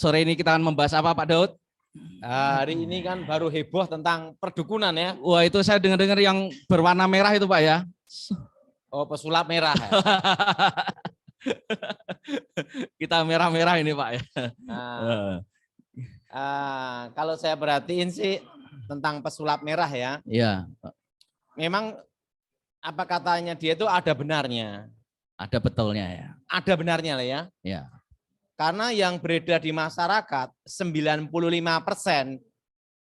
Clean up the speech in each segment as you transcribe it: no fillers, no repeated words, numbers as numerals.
sore ini kita akan membahas apa Pak Daud? Hari ini kan baru heboh tentang perdukunan ya. Wah itu saya dengar-dengar yang berwarna merah itu Pak ya. Oh, pesulap merah ya. Kita merah-merah ini Pak ya. Kalau saya perhatiin sih tentang pesulap merah ya. Iya. Memang apa katanya dia itu ada benarnya. Ada betulnya ya. Ada benarnya lah ya. Ya. Karena yang beredar di masyarakat 95%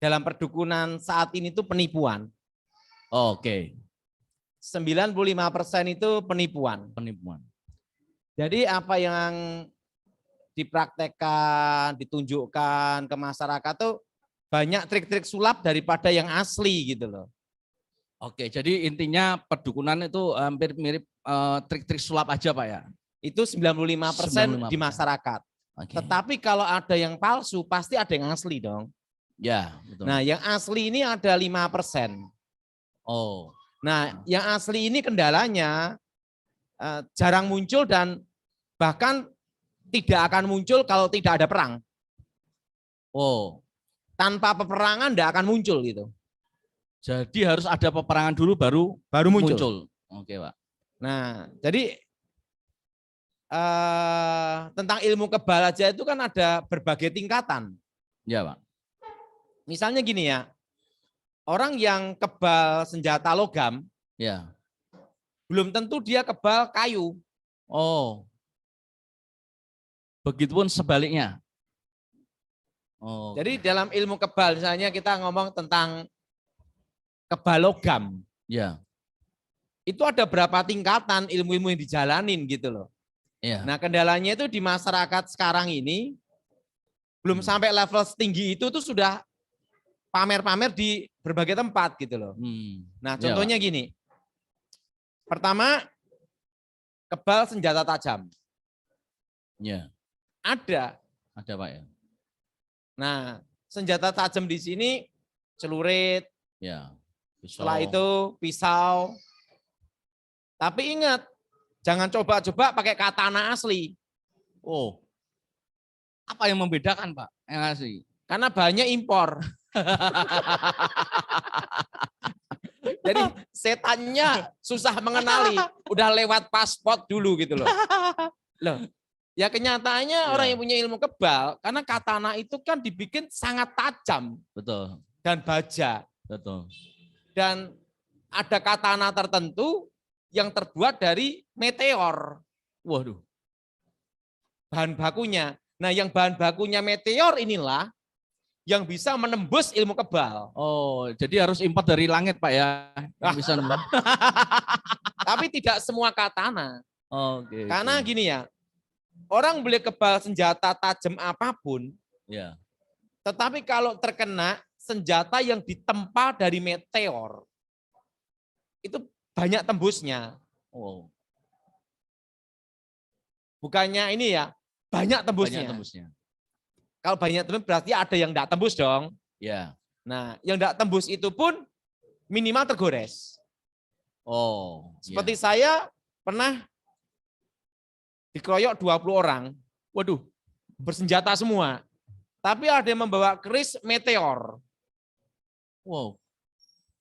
dalam perdukunan saat ini itu penipuan. Oke. 95% itu penipuan. Penipuan. Jadi apa yang dipraktekkan, ditunjukkan ke masyarakat tuh banyak trik-trik sulap daripada yang asli gitu loh. Oke, jadi intinya perdukunan itu hampir mirip trik-trik sulap aja Pak ya. Itu 95% di masyarakat. Oke. Tetapi kalau ada yang palsu, pasti ada yang asli dong. Ya, betul. Nah, yang asli ini ada 5%. Oh. Nah, yang asli ini kendalanya jarang muncul dan bahkan tidak akan muncul kalau tidak ada perang. Oh. Tanpa peperangan tidak akan muncul gitu. Jadi harus ada peperangan dulu baru muncul. Oke, Pak. Nah, jadi tentang ilmu kebal aja itu kan ada berbagai tingkatan. Ya, Pak. Misalnya gini ya, orang yang kebal senjata logam, ya, belum tentu dia kebal kayu. Oh, begitupun sebaliknya. Oh. Jadi dalam ilmu kebal, misalnya kita ngomong tentang kebal logam, ya, itu ada berapa tingkatan ilmu-ilmu yang dijalanin gitu loh. Ya. Nah, kendalanya itu di masyarakat sekarang ini belum sampai level setinggi itu tuh sudah pamer-pamer di berbagai tempat gitu loh. Nah, contohnya gini. Pertama, kebal senjata tajam. Ya. Ada Pak ya. Nah, senjata tajam di sini celurit. Ya. Pisau. Setelah itu pisau. Tapi ingat, jangan coba-coba pakai katana asli. Oh. Apa yang membedakan, Pak? Yang asli? Karena banyak impor. Jadi setannya susah mengenali, udah lewat paspor dulu gitu loh. Loh, ya kenyataannya orang yang punya ilmu kebal, karena katana itu kan dibikin sangat tajam. Betul. Dan baja. Betul. Dan ada katana tertentu yang terbuat dari meteor. Waduh. Bahan bakunya. Nah, yang bahan bakunya meteor inilah yang bisa menembus ilmu kebal. Oh, jadi harus import dari langit, Pak ya. Bisa nembus. Tapi tidak semua katana. Oke. Karena gini ya, orang boleh kebal senjata tajam apapun. Ya. Tetapi kalau terkena senjata yang ditempa dari meteor, itu banyak tembusnya. Oh. Bukannya ini ya, banyak tembusnya. Banyak tembusnya. Kalau banyak tembus berarti ada yang enggak tembus dong. Ya. Nah, yang enggak tembus itu pun minimal tergores. Oh. Seperti saya pernah dikeroyok 20 orang. Waduh, bersenjata semua. Tapi ada yang membawa keris meteor. Wow.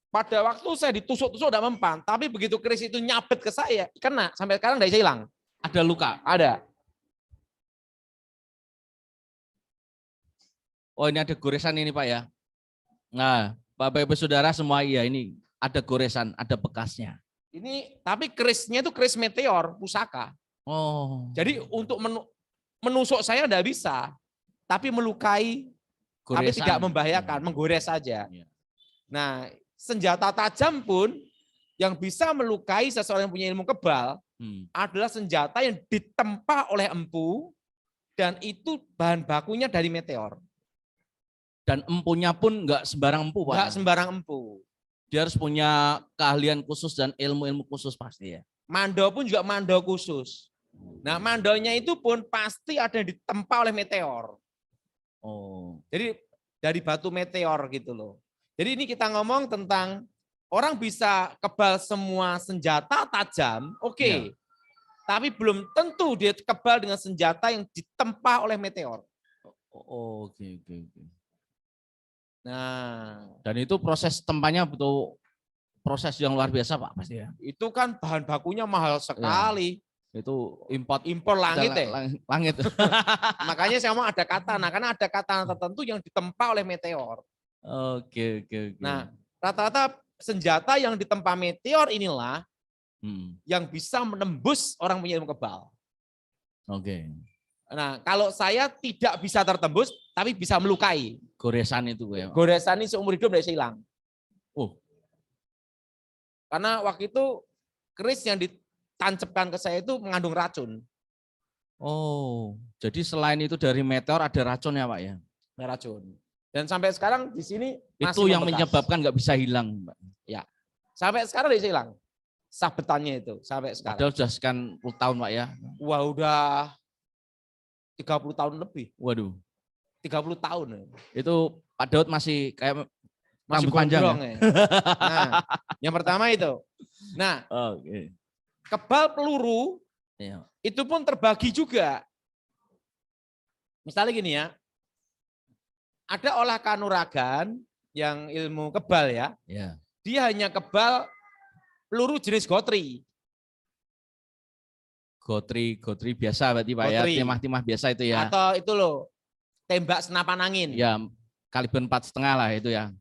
Pada waktu saya ditusuk-tusuk udah mempan, tapi begitu keris itu nyabet ke saya, kena. Sampai sekarang enggak bisa hilang. Ada luka? Ada. Oh, ini ada goresan ini Pak ya. Nah, Bapak Ibu Saudara semua iya ini ada goresan, ada bekasnya. Ini tapi kerisnya itu keris meteor, pusaka. Oh. Jadi untuk menusuk saya enggak bisa, tapi melukai, goresan, tapi tidak membahayakan, menggores saja. Ya. Nah, senjata tajam pun yang bisa melukai seseorang yang punya ilmu kebal adalah senjata yang ditempa oleh empu dan itu bahan bakunya dari meteor. Dan empunya pun enggak sembarang empu, Pak. Enggak sembarang empu. Dia harus punya keahlian khusus dan ilmu-ilmu khusus pasti ya. Mando pun juga mando khusus. Nah, mandonya itu pun pasti ada yang ditempa oleh meteor. Oh. Jadi dari batu meteor gitu loh. Jadi ini kita ngomong tentang orang bisa kebal semua senjata tajam, oke. Ya. Tapi belum tentu dia kebal dengan senjata yang ditempa oleh meteor. Oke, oke, oke. Nah, Dan itu proses tempanya betul proses yang luar biasa Pak pasti ya. itu kan bahan bakunya mahal sekali. Itu impor langit ya. Langit. Makanya saya mau ada katana, karena ada katana tertentu yang ditempa oleh meteor. Oke, oke, oke. Nah, rata-rata senjata yang ditempa meteor inilah yang bisa menembus orang punya ilmu kebal. Oke. Nah, kalau saya tidak bisa tertembus, tapi bisa melukai. Goresan itu ya. Goresan ini seumur hidup tidak hilang. Karena waktu itu keris yang ditancapkan ke saya itu mengandung racun. Jadi selain itu dari meteor ada racunnya Pak ya? Ada racun. Dan sampai sekarang di sini masih itu yang menyebabkan nggak bisa hilang, Pak. Ya, sampai sekarang tidak bisa hilang. Sabetannya itu sampai sekarang. Padahal sudah sekian puluh tahun Pak ya? Wah udah 30 tahun lebih. Waduh. 30 tahun. Itu Pak Daud masih kayak masih panjang ya? Nah, yang pertama itu. Nah, kebal peluru itu pun terbagi juga. Misalnya gini ya, ada olah kanuragan yang ilmu kebal ya. Dia hanya kebal peluru jenis gotri. Gotri biasa berarti Pak ya, timah-timah biasa itu ya. Atau itu loh, tembak senapan angin. Ya, kaliber 4,5 lah itu ya.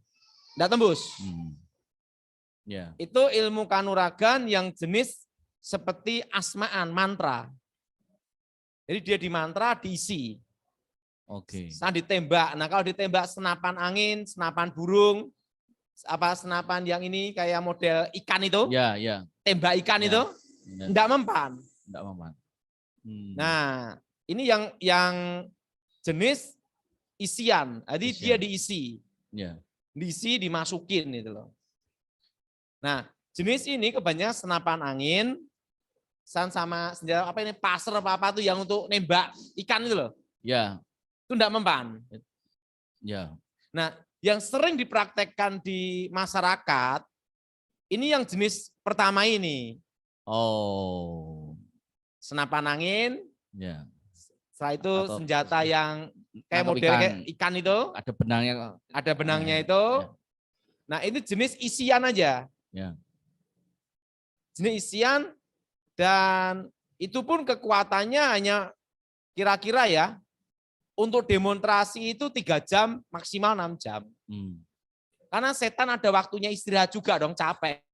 Nggak tembus. Ya. Itu ilmu kanuragan yang jenis seperti asmaan, mantra. Jadi dia di mantra diisi. Nah ditembak. Nah kalau ditembak senapan angin, senapan burung, senapan yang ini kayak model ikan itu. Ya, ya. Tembak ikan itu enggak mempan. Enggak mempan. Nah, ini yang jenis isian. Jadi dia diisi. Ya. Diisi dimasukin itu loh. Nah, jenis ini kebanyakan senapan angin sama senjata apa ini pasir apa tuh yang untuk nembak ikan itu loh. Ya. Itu enggak mempan. Ya. Nah, yang sering dipraktekkan di masyarakat ini yang jenis pertama ini. Senapan angin. Ya. Setelah itu senjata yang kayak model kayak ikan itu. Ada benangnya. Ada benangnya itu. Ya. Nah, ini jenis isian aja. Ya. Jenis isian dan itu pun kekuatannya hanya kira-kira ya untuk demonstrasi itu 3 jam maksimal 6 jam. Karena setan ada waktunya istirahat juga dong, capek.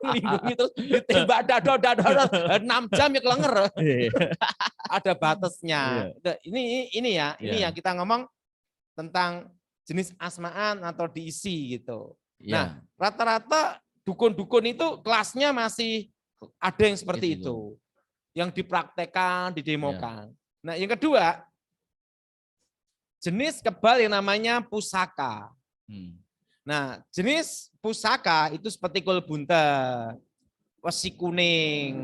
Melindungi terus ditembak dada 6 jam ya kelenger. Ada batasnya. Ini ya yang kita ngomong tentang jenis asmaan atau diisi gitu. Nah, rata-rata dukun-dukun itu kelasnya masih ada yang seperti itu. Yang dipraktekkan, didemokan. Nah, yang kedua, jenis kebal yang namanya pusaka. Nah, jenis pusaka itu seperti kul buntet, wesi kuning.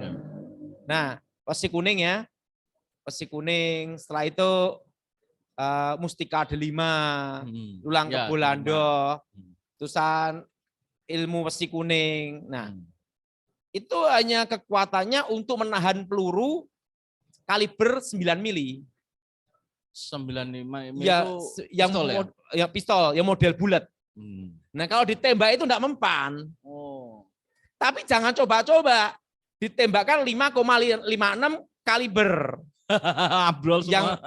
Nah, wesi kuning ya. Wesi kuning, setelah itu mustika delima, tulang kebulando, tulisan ilmu wesi kuning. Nah, itu hanya kekuatannya untuk menahan peluru kaliber 9 mili. 95 ya, itu yang pistol ya? Pistol, yang model bulat. Nah kalau ditembak itu enggak mempan. Tapi jangan coba-coba. Ditembakkan 5,56 kaliber.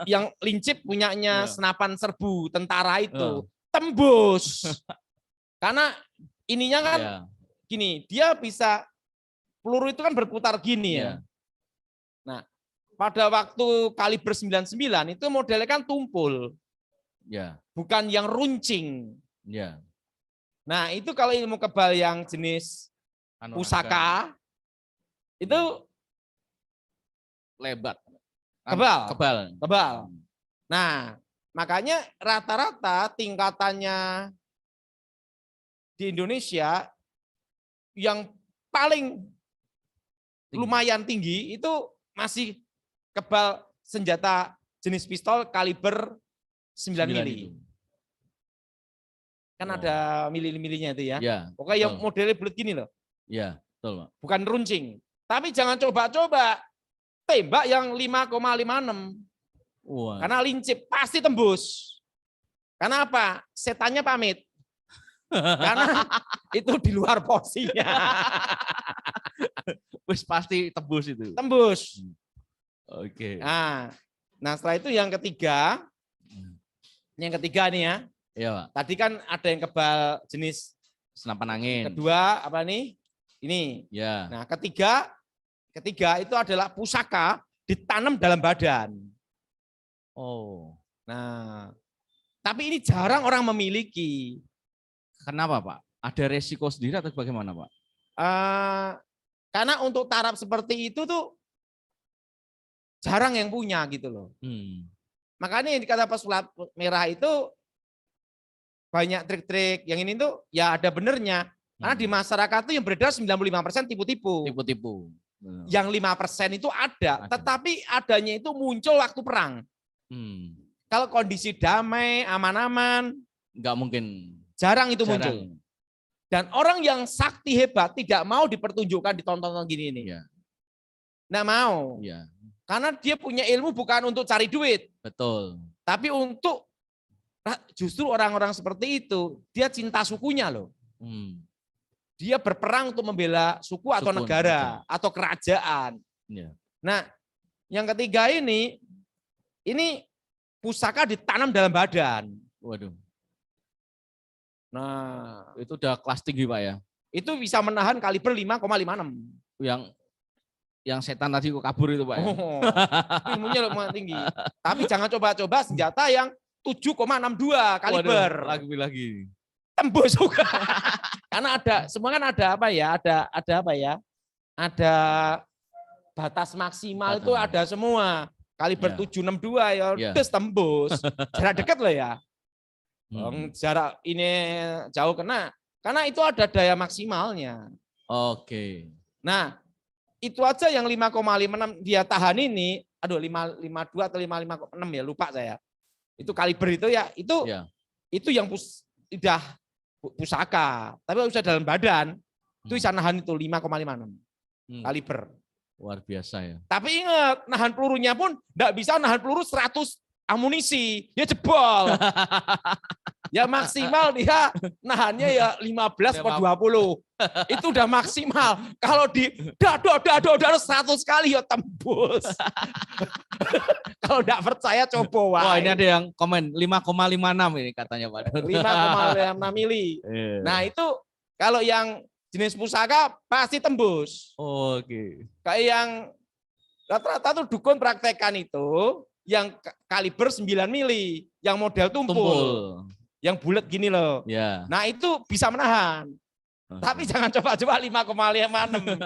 yang lincip punyanya senapan serbu tentara itu. Tembus. Karena ininya kan gini, dia bisa, peluru itu kan berputar gini ya. Nah, pada waktu kaliber 99 itu modelnya kan tumpul. Bukan yang runcing. Nah, itu kalau ilmu kebal yang jenis pusaka itu lebat. Kebal. Nah, makanya rata-rata tingkatannya di Indonesia yang paling lumayan tinggi itu masih kebal senjata jenis pistol kaliber 9 mili. Kan ada mili-milinya itu ya. Pokoknya yang modelnya bulat gini loh. Iya, betul, Pak. Bukan runcing. Tapi jangan coba-coba tembak yang 5,56. Wah. Karena lincip pasti tembus. Karena apa? Setannya pamit. Karena itu di luar porsinya. Wis pasti tembus itu. Tembus. Oke. Nah setelah itu yang ketiga nih ya. Iya, Pak. Tadi kan ada yang kebal jenis senapan angin. Kedua apa nih? Ini. Ya. Nah ketiga itu adalah pusaka ditanam dalam badan. Oh. Nah, tapi ini jarang orang memiliki. Kenapa, Pak? Ada resiko sendiri atau bagaimana, Pak? Karena untuk taraf seperti itu tuh jarang yang punya gitu loh. Makanya yang dikata pesulap merah itu banyak trik-trik. Yang ini tuh ya ada benernya. Karena di masyarakat tuh yang beredar 95% tipu-tipu. Tipu-tipu. Yang 5% itu ada, tetapi adanya itu muncul waktu perang. Kalau kondisi damai, aman-aman, nggak mungkin. Jarang itu muncul. Dan orang yang sakti hebat tidak mau dipertunjukkan di tontonan gini ini. Ya. Nggak mau. Ya. Karena dia punya ilmu bukan untuk cari duit. Betul. Tapi untuk justru orang-orang seperti itu, dia cinta sukunya loh. Dia berperang untuk membela suku atau negara atau kerajaan. Ya. Nah, yang ketiga ini pusaka ditanam dalam badan. Waduh. Nah, itu udah kelas tinggi, Pak ya. Itu bisa menahan kaliber 5,56. Yang setan tadi kok kabur itu, Pak ya. Ilmunya lumayan tinggi. Tapi jangan coba-coba senjata yang 7,62 kaliber. Waduh, lagi. Tembus juga. Karena semua kan ada apa ya? Ada batas maksimal itu ada semua. Kaliber 762 ya terus tembus. Jarak dekat loh ya. Jarak ini jauh kena. Karena itu ada daya maksimalnya. Oke. Nah, itu aja yang 5,56 dia tahan ini. Aduh, 552 atau 556 ya, lupa saya. Itu kaliber itu ya, itu yang udah pusaka, tapi usaha dalam badan itu bisa nahan itu 5,56 kaliber. Luar biasa ya. Tapi ingat, nahan pelurunya pun enggak bisa nahan peluru 100 amunisi, dia jebol. Ya maksimal dia nahannya ya 15 per 20. Itu udah maksimal. Kalau di dado 100 kali ya tembus. Kalau enggak percaya coba wae. Wah, ini ada yang komen 5,56 ini katanya, Pak. 5,56 mili. Nah, itu kalau yang jenis pusaka pasti tembus. Oke. Kayak yang rata-rata tuh dukun praktekan itu yang kaliber 9 mili, yang model tumpul. Yang bulat gini loh. Ya. Nah, itu bisa menahan. Tapi jangan coba-coba 5,56.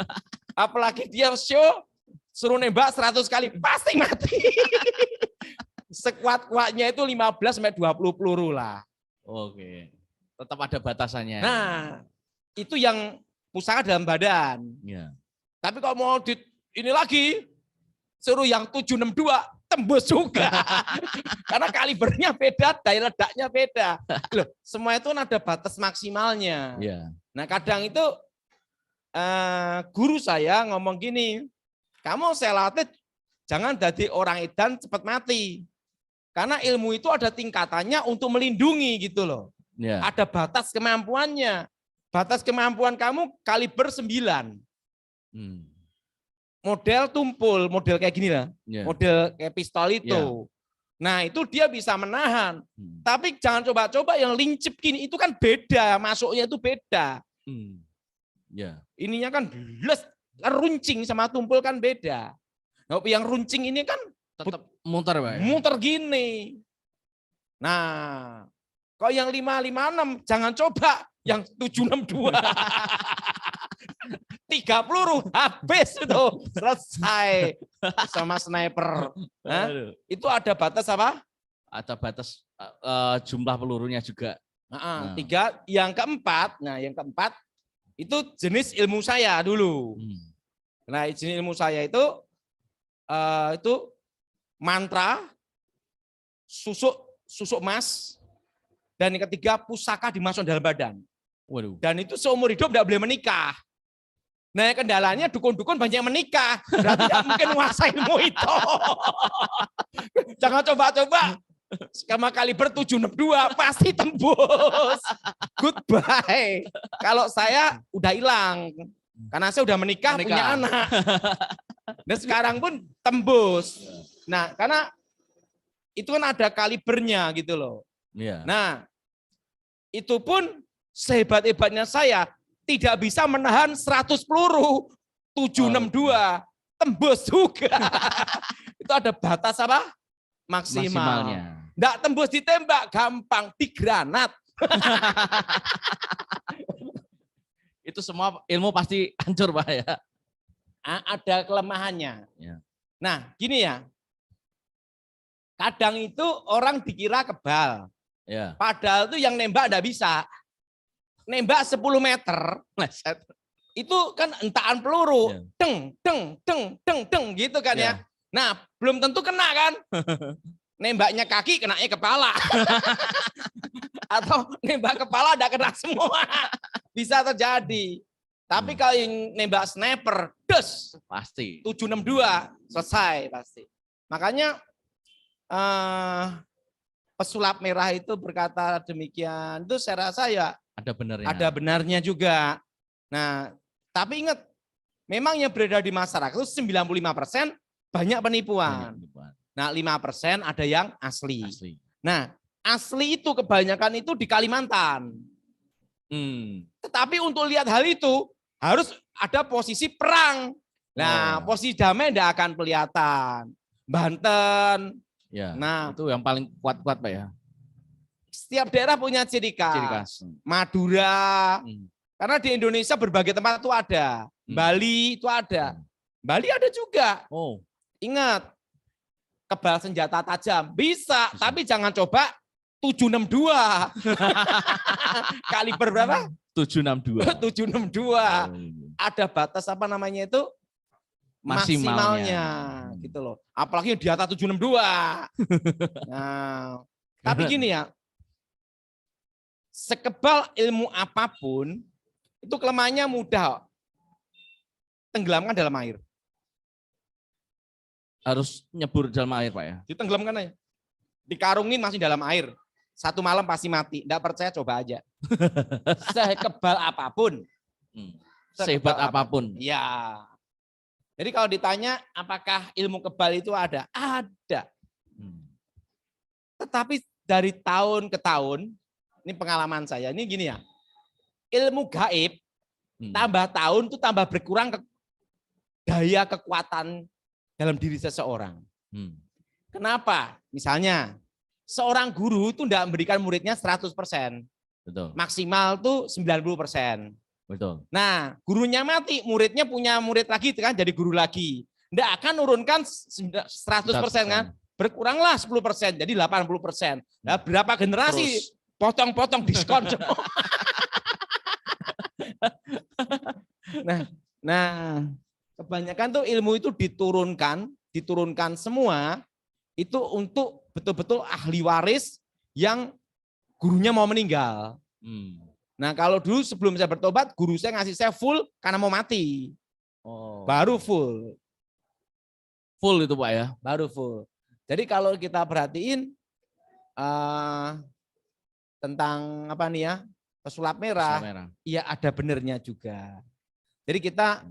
Apalagi dia show suruh nembak 100 kali pasti mati. Sekuat-kuatnya itu 15 sampai 20 peluru lah. Oke. Tetap ada batasannya. Nah, itu yang pusaka dalam badan. Ya. Tapi kalau mau ini lagi suruh yang 762 tembus juga. Karena kalibernya beda, daya ledaknya beda. Loh, semua itu ada batas maksimalnya. Ya. Nah, kadang itu guru saya ngomong gini, kamu saya latih jangan jadi orang edan cepat mati. Karena ilmu itu ada tingkatannya untuk melindungi gitu loh. Ya. Ada batas kemampuannya. Batas kemampuan kamu kaliber 9. Model tumpul, model kayak gini lah. Model kayak pistol itu. Nah, itu dia bisa menahan. Tapi jangan coba-coba yang lincip gini, itu kan beda, masuknya itu beda. Ininya kan runcing sama tumpul kan beda. Nah, yang runcing ini kan tetap muter, Pak. Muter gini. Nah, kalau yang 556 jangan coba yang 762. 3 peluru habis itu, selesai sama sniper. Itu ada batas apa? Ada batas jumlah pelurunya juga. Tiga, yang keempat, itu jenis ilmu saya dulu. Nah, jenis ilmu saya itu mantra, susuk emas, dan yang ketiga pusaka dimasukkan dalam badan. Waduh. Dan itu seumur hidup tidak boleh menikah. Nah, kendalanya dukun-dukun banyak yang menikah. Berarti tidak mungkin menguasai ilmu itu. Jangan coba-coba. Skema kaliber 762 pasti tembus. Goodbye. Kalau saya udah hilang. Karena saya udah menikah. Punya anak. Dan sekarang pun tembus. Nah, karena itu kan ada kalibernya gitu loh. Iya. Nah, itu pun sehebat-hebatnya saya tidak bisa menahan 100 peluru 762 tembus juga. Itu ada batas apa? Maksimalnya. Nggak tembus ditembak, gampang digranat. Itu semua ilmu pasti hancur Pak ya. Ada kelemahannya. Ya. Nah, gini ya. Kadang itu orang dikira kebal. Ya. Padahal itu yang nembak enggak bisa. Nembak 10 meter, itu kan entakan peluru, ya. deng gitu kan ya. Nah, belum tentu kena kan. Nembaknya kaki, kenanya kepala. Atau nembak kepala enggak kena semua. Bisa terjadi. Tapi kalau yang nembak sniper, des, pasti 762 selesai pasti. Makanya pesulap merah itu berkata demikian. Itu saya rasa ya ada benarnya. Ada benarnya juga. Nah, tapi ingat, memang yang beredar di masyarakat itu 95% banyak penipuan. Nah, 5% ada yang asli. Nah, asli itu kebanyakan itu di Kalimantan. Tetapi untuk lihat hal itu harus ada posisi perang. Nah, posisi damai tidak akan kelihatan. Banten. Ya, nah, itu yang paling kuat-kuat Pak ya. Setiap daerah punya ciri khas. Madura. Karena di Indonesia berbagai tempat itu ada. Bali itu ada. Bali ada juga. Ingat, kebal senjata tajam. Bisa, tapi jangan coba 762. Kaliber berapa? 762. 762. Ada batas apa namanya itu? Maksimalnya. Gitu loh. Apalagi di atas 762. Nah, tapi gini ya. Sekebal ilmu apapun, itu kelemahannya mudah tenggelamkan dalam air. Harus nyebur dalam air Pak ya? Ditenggelamkan aja. Dikarungin masih dalam air. 1 malam pasti mati. Nggak percaya coba aja. Sekebal apapun. Sehebat apapun. Ya. Jadi kalau ditanya apakah ilmu kebal itu ada? Ada. Tetapi dari tahun ke tahun, ini pengalaman saya, ini gini ya, ilmu gaib, tambah tahun itu tambah berkurang daya kekuatan dalam diri seseorang. Kenapa? Misalnya, seorang guru itu tidak memberikan muridnya 100%. Betul. Maksimal tuh 90%. Betul. Nah, gurunya mati, muridnya punya murid lagi kan jadi guru lagi. Tidak akan nurunkan 100% kan? Berkuranglah 10%, jadi 80%. Nah, berapa generasi? Terus potong-potong diskon semua. Nah, kebanyakan tuh ilmu itu diturunkan semua itu untuk betul-betul ahli waris yang gurunya mau meninggal. Nah, kalau dulu sebelum saya bertobat, guru saya ngasih saya full karena mau mati. Baru full. Full itu Pak ya? Baru full. Jadi kalau kita perhatiin tentang apa nih ya, pesulap merah, iya ada benernya juga. Jadi kita,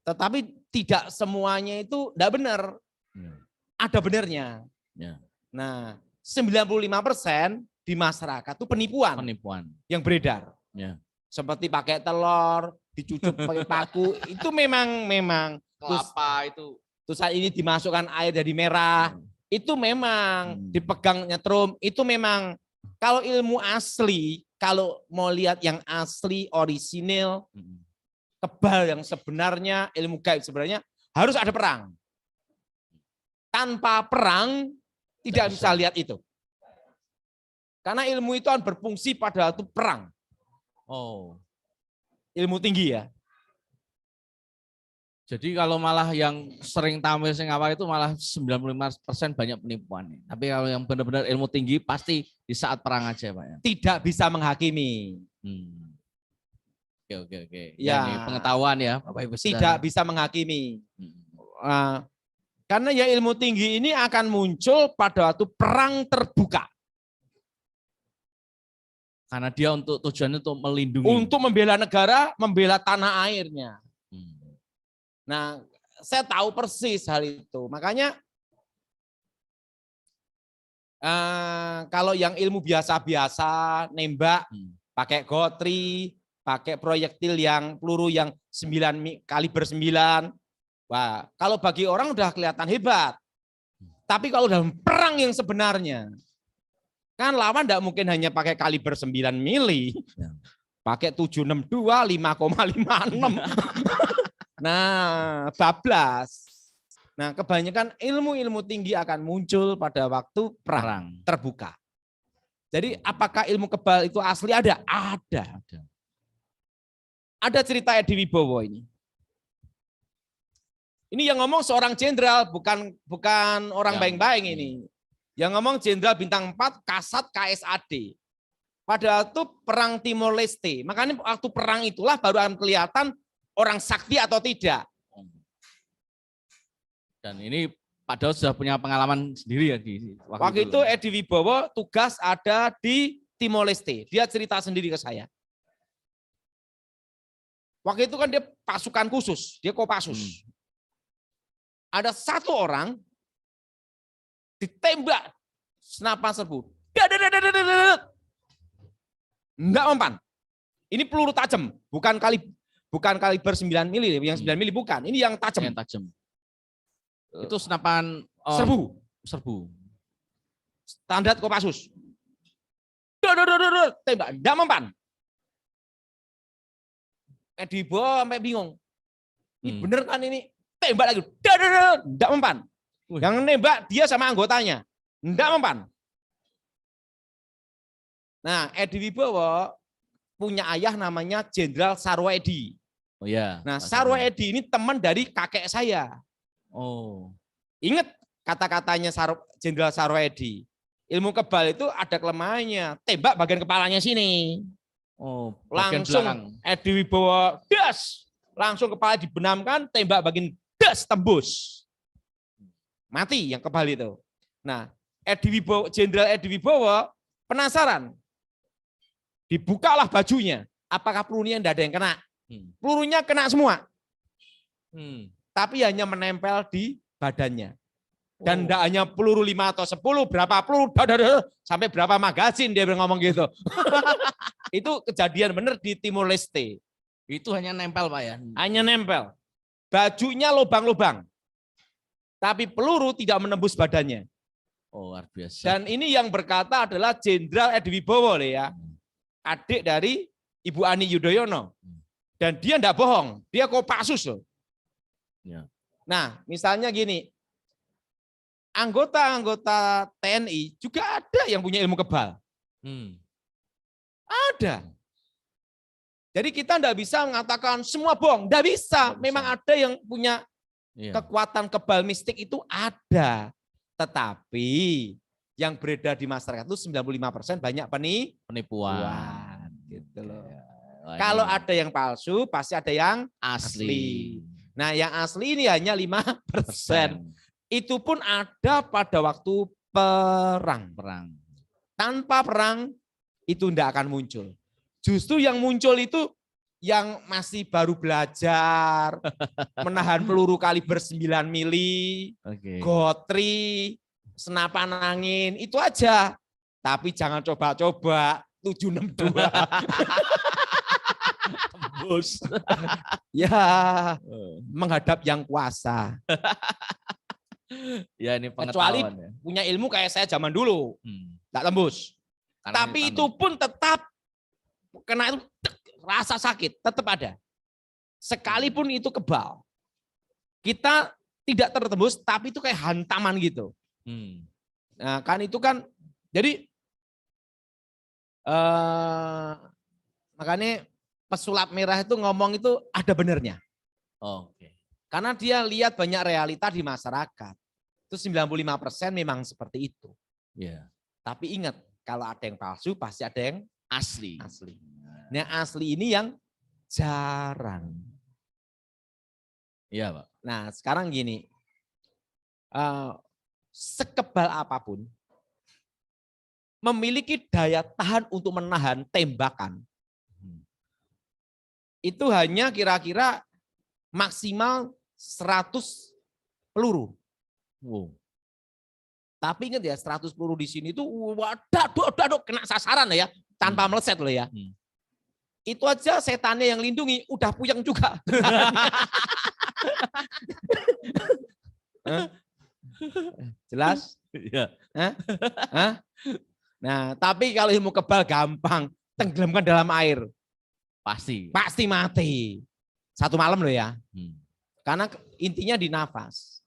tetapi tidak semuanya itu tidak benar. Ada benernya. Nah, 95% di masyarakat itu penipuan yang beredar. Seperti pakai telur, dicucuk pakai paku, itu memang kelapa itu. Terus saat ini dimasukkan air dari merah, itu memang dipegang nyetrum, itu memang. Kalau ilmu asli, kalau mau lihat yang asli, orisinil, kebal yang sebenarnya, ilmu gaib sebenarnya, harus ada perang. Tanpa perang, tidak bisa lihat itu. Karena ilmu itu kan berfungsi pada waktu perang. Ilmu tinggi ya. Jadi kalau malah yang sering tampil sing apa itu malah 95% banyak penipuan. Tapi kalau yang benar-benar ilmu tinggi pasti di saat perang aja Pak ya. Tidak bisa menghakimi. Oke. Ya, ini pengetahuan ya, Bapak Ibu Saudara. Tidak bisa menghakimi. Karena ya ilmu tinggi ini akan muncul pada waktu perang terbuka. Karena dia untuk tujuannya untuk melindungi. Untuk membela negara, membela tanah airnya. Nah, saya tahu persis hal itu. Makanya kalau yang ilmu biasa-biasa, nembak, pakai gotri, pakai proyektil yang peluru yang kaliber 9. Wah, kalau bagi orang udah kelihatan hebat. Tapi kalau dalam perang yang sebenarnya, kan lawan tidak mungkin hanya pakai kaliber 9 mili. Pakai 762, 5,56. Nah, bablas. Nah, kebanyakan ilmu-ilmu tinggi akan muncul pada waktu perang terbuka. Jadi apakah ilmu kebal itu asli? Ada. Ada cerita Edi Wibowo ini. Ini yang ngomong seorang jenderal, bukan orang baik-baik ini. Yang ngomong jenderal bintang 4 Kasat KSAD. Pada waktu perang Timor Leste. Makanya waktu perang itulah baru akan kelihatan orang sakti atau tidak. Dan ini Pak Daud sudah punya pengalaman sendiri ya di waktu itu. Edi Wibowo tugas ada di Timor Leste. Dia cerita sendiri ke saya. Waktu itu kan dia pasukan khusus, dia Kopassus. Ada satu orang ditembak senapan serbu. Enggak mempan. Ini peluru tajam, bukan kaliber 9 mili, yang 9 mili bukan. Ini yang tajam. Yang tajam. Itu senapan serbu. Standar Kopassus. Tembak, enggak mempan. Edi Wibowo sampai bingung. Ini bener kan ini? Tembak lagi. Enggak mempan. Yang nembak dia sama anggotanya. Enggak mempan. Nah, Edi Wibowo punya ayah namanya Jenderal Sarwoedi. Oh ya. Nah, Sarwoedi ini teman dari kakek saya. Oh. Ingat kata-katanya Jenderal Sarwoedi. Ilmu kebal itu ada kelemahannya. Tembak bagian kepalanya sini. Oh, langsung Edi Wibowo das. Langsung kepala dibenamkan, tembak bagian das tembus. Mati yang kebal itu. Nah, Jenderal Edi Wibowo penasaran. Dibukalah bajunya. Apakah pelurunya tidak ada yang kena? Pelurunya kena semua. Tapi hanya menempel di badannya. Dan tidak hanya peluru 5 atau 10, berapa peluru, sampai berapa magazin dia ngomong gitu. Itu kejadian benar di Timor Leste. Itu hanya nempel Pak ya? Hanya nempel. Bajunya lubang-lubang. Tapi peluru tidak menembus badannya. Oh, luar biasa. Dan ini yang berkata adalah Jenderal Edi Wibowo ya. Adik dari Ibu Ani Yudhoyono. Dan dia tidak bohong, dia Kopassus loh. Ya. Nah, misalnya gini, anggota-anggota TNI juga ada yang punya ilmu kebal. Ada. Jadi kita tidak bisa mengatakan semua bohong, tidak bisa. Memang ada yang punya kekuatan kebal mistik itu ada. Tetapi yang beredar di masyarakat itu 95% banyak penipuan. Gitu loh. Kalau ada yang palsu, pasti ada yang asli. Nah, yang asli ini hanya 5%. Itu pun ada pada waktu perang. Tanpa perang, itu tidak akan muncul. Justru yang muncul itu yang masih baru belajar, menahan peluru kaliber 9 mili, gotri, senapan angin, itu aja. Tapi jangan coba-coba 762. Tembus. Ya, menghadap yang kuasa. Ya, ini kecuali ya. Punya ilmu kayak saya zaman dulu. Tak tembus. Karena tapi itu pun tetap kena itu rasa sakit, tetap ada. Sekalipun itu kebal. Kita tidak tertembus, tapi itu kayak hantaman gitu. Nah, kan itu kan, jadi makanya pesulap merah itu ngomong itu ada benernya. Karena dia lihat banyak realita di masyarakat. Itu 95% memang seperti itu. Tapi ingat, kalau ada yang palsu pasti ada yang asli. Nah, asli ini yang jarang. Iya, Pak. Nah, sekarang gini. Sekebal apapun memiliki daya tahan untuk menahan tembakan. Itu hanya kira-kira maksimal 100 peluru. Wow. Tapi ingat ya, 100 peluru di sini itu waduh, kena sasaran ya, tanpa meleset loh ya. Itu aja setannya yang lindungi udah puyeng juga. Jelas? Iya. Nah, tapi kalau ilmu kebal gampang, tenggelamkan dalam air. Pasti mati. 1 malam loh ya. Karena intinya di nafas.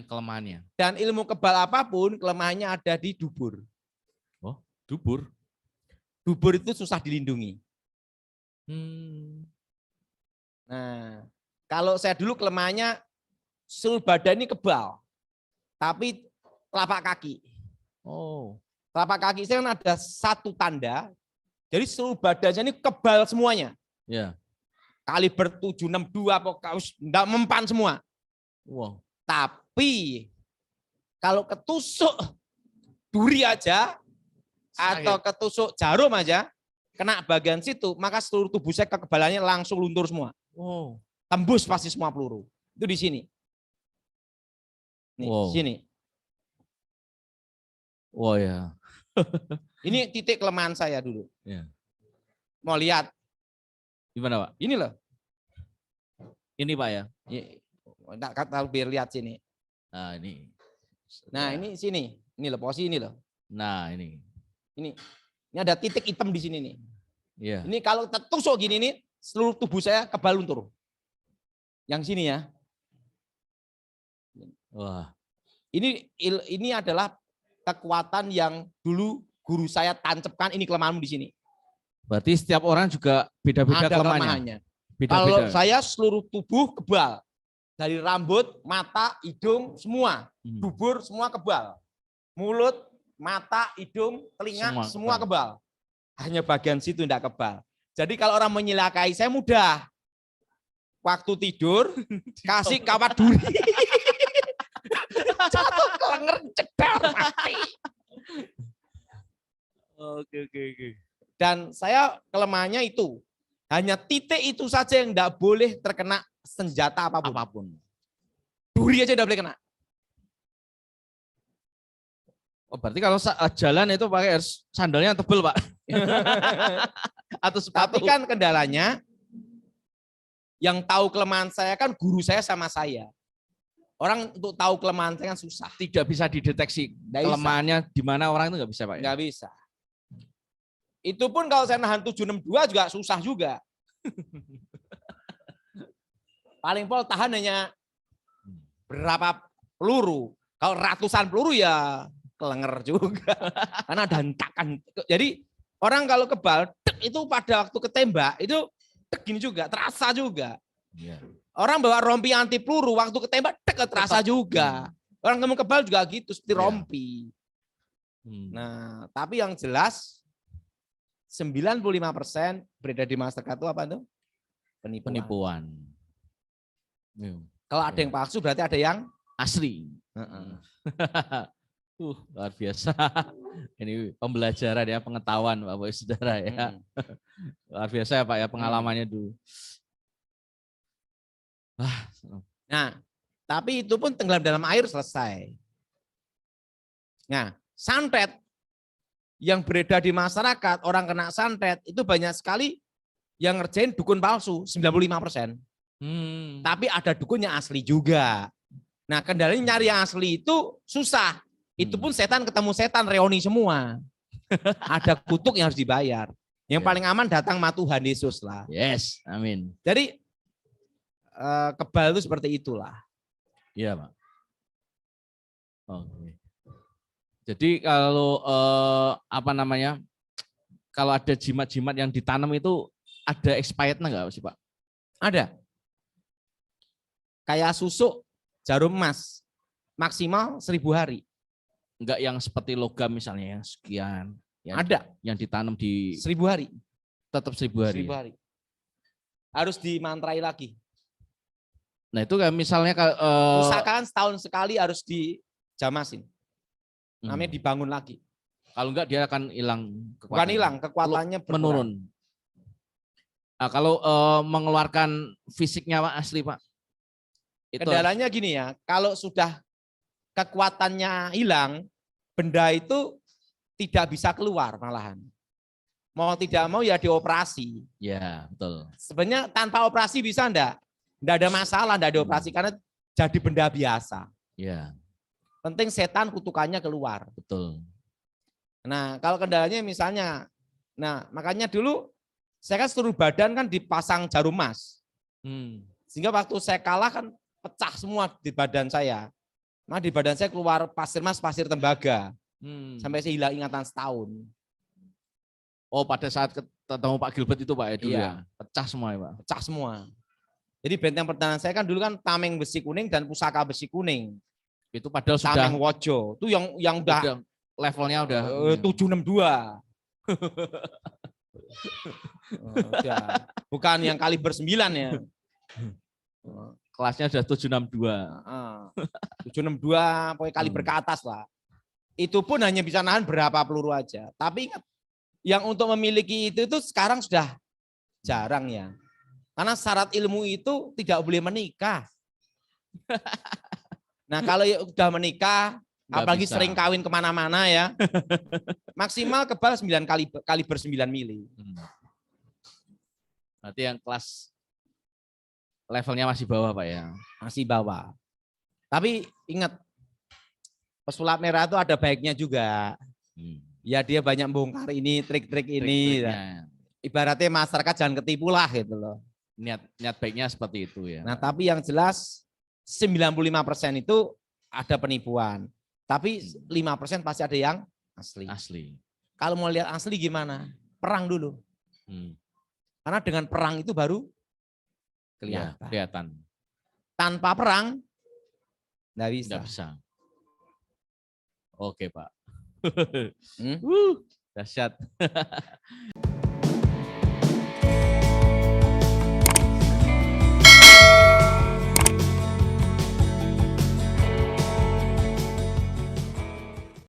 Kelemahannya. Dan ilmu kebal apapun, kelemahannya ada di dubur. Oh, dubur? Dubur itu susah dilindungi. Nah, kalau saya dulu kelemahannya seluruh badan ini kebal. Tapi telapak kaki. Oh. Telapak kaki saya kan ada 1 tanda. Jadi seluruh badannya ini kebal semuanya. Ya. Kaliber 762 pokoknya enggak mempan semua. Wow. Tapi kalau ketusuk duri aja atau ketusuk jarum aja kena bagian situ, maka seluruh tubuh saya kekebalannya langsung luntur semua. Wow. Tembus pasti semua peluru. Itu di sini. Nih, wow. Sini. Wow ya. Ini titik kelemahan saya dulu. Ya. Mau lihat? Gimana, Pak? Ini loh. Ini, Pak ya. Enggak kata biar lihat sini. Nah, ini. Nah, ini sini. Ini loh, posisi ini loh. Nah, ini. Ini ada titik hitam di sini nih. Iya. Ini kalau tertusuk gini nih, seluruh tubuh saya kebal luntur. Yang sini ya. Wah. Ini adalah kekuatan yang dulu guru saya tancapkan, ini kelemahanmu di sini. Berarti setiap orang juga beda-beda kelemahannya. Kalau saya seluruh tubuh kebal. Dari rambut, mata, hidung, semua. Dubur, semua kebal. Mulut, mata, hidung, telinga, semua kebal. Hanya bagian situ tidak kebal. Jadi kalau orang menyelakai saya mudah. Waktu tidur, kasih kawat duri. Jatuh kelenger, cedar, mati. Oke. Dan saya kelemahannya itu. Hanya titik itu saja yang tidak boleh terkena senjata apapun. Duri aja tidak boleh kena. Oh, berarti kalau jalan itu pakai sandalnya tebel, Pak. Atau sepatu. Tapi kan kendalanya, yang tahu kelemahan saya kan guru saya sama saya. Orang untuk tahu kelemahan saya kan susah. Tidak bisa dideteksi kelemahannya di mana orang itu nggak bisa, Pak. Nggak bisa. Itu pun kalau saya nahan 762 juga susah juga. Paling pol tahan hanya berapa peluru. Kalau ratusan peluru ya kelenger juga. Karena ada hentakan. Jadi orang kalau kebal, itu pada waktu ketembak, itu gini juga, terasa juga. Ya. Orang bawa rompi anti peluru, waktu ketembak, terasa juga. Orang kamu kebal juga gitu, seperti rompi. Nah, tapi yang jelas, 95% beredar di masyarakat itu apa tuh? Penipuan. Kalau ada yang palsu berarti ada yang asli. Luar biasa. Ini pembelajaran ya, pengetahuan Bapak Ibu Saudara ya. Luar biasa ya Pak ya pengalamannya dulu. Nah, tapi itu pun tenggelam dalam air selesai. Nah, santet yang beredar di masyarakat, orang kena santet itu banyak sekali yang ngerjain dukun palsu, 95%. Tapi ada dukunnya asli juga. Nah, kendalanya nyari yang asli itu susah. Itu pun setan ketemu setan, reuni semua. Ada kutuk yang harus dibayar. Yang paling aman datang sama Tuhan Yesus lah. Yes, amin. Jadi kebal itu seperti itulah. Iya, Pak. Oke. Jadi kalau kalau ada jimat-jimat yang ditanam itu ada expirednya nggak sih Pak? Ada. Kayak susuk jarum emas maksimal 1000 hari. Enggak yang seperti logam misalnya ya sekian. Ada. Yang ditanam di 1000 hari. Tetap 1000 hari. 1000 hari. harus dimantrai lagi. Nah itu kayak misalnya usahakan setahun sekali harus dijamasin. Namanya dibangun lagi. Kalau enggak dia akan hilang kekuatannya. Bukan hilang, kekuatannya menurun. Nah, kalau mengeluarkan fisiknya Pak asli Pak. Itu kendalanya gini ya, kalau sudah kekuatannya hilang, benda itu tidak bisa keluar malahan. Mau tidak mau ya dioperasi. Ya, betul. Sebenarnya tanpa operasi bisa enggak? Enggak ada masalah, enggak dioperasi karena jadi benda biasa. Ya. Penting setan kutukannya keluar. Betul. Nah, kalau kendalanya misalnya, nah makanya dulu saya kan seluruh badan kan dipasang jarum emas. Sehingga waktu saya kalah kan pecah semua di badan saya. Nah, di badan saya keluar pasir emas, pasir tembaga. Sampai saya hilang ingatan setahun. Oh, pada saat ketemu Pak Gilbert itu Pak ya dulu iya. Ya? Pecah semua ya Pak? Pecah semua. Jadi benteng pertahanan saya kan dulu kan tameng besi kuning dan pusaka besi kuning. Itu padahal tameng sudah. Wojo. Itu yang udah levelnya udah 762. Bukan yang kaliber 9 ya. Kelasnya sudah 762. 762 pokoknya kaliber ke atas lah. Itu pun hanya bisa nahan berapa peluru aja. Tapi ingat, yang untuk memiliki itu sekarang sudah jarang ya. Karena syarat ilmu itu tidak boleh menikah. Nah kalau sudah menikah, nggak apalagi bisa. Sering kawin kemana-mana ya, maksimal kebal 9 kaliber 9 mili. Berarti yang kelas levelnya masih bawah Pak ya? Masih bawah. Tapi ingat, pesulap merah itu ada baiknya juga. Ya dia banyak bongkar ini, trik-trik ini. Ibaratnya masyarakat jangan ketipu lah gitu loh. Niat baiknya seperti itu ya. Nah tapi yang jelas 95% itu ada penipuan. Tapi 5% pasti ada yang asli. Kalau mau lihat asli gimana? Perang dulu. Karena dengan perang itu baru kelihatan. Tanpa perang nggak bisa. Nggak bisa. Oke Pak. Dahsyat.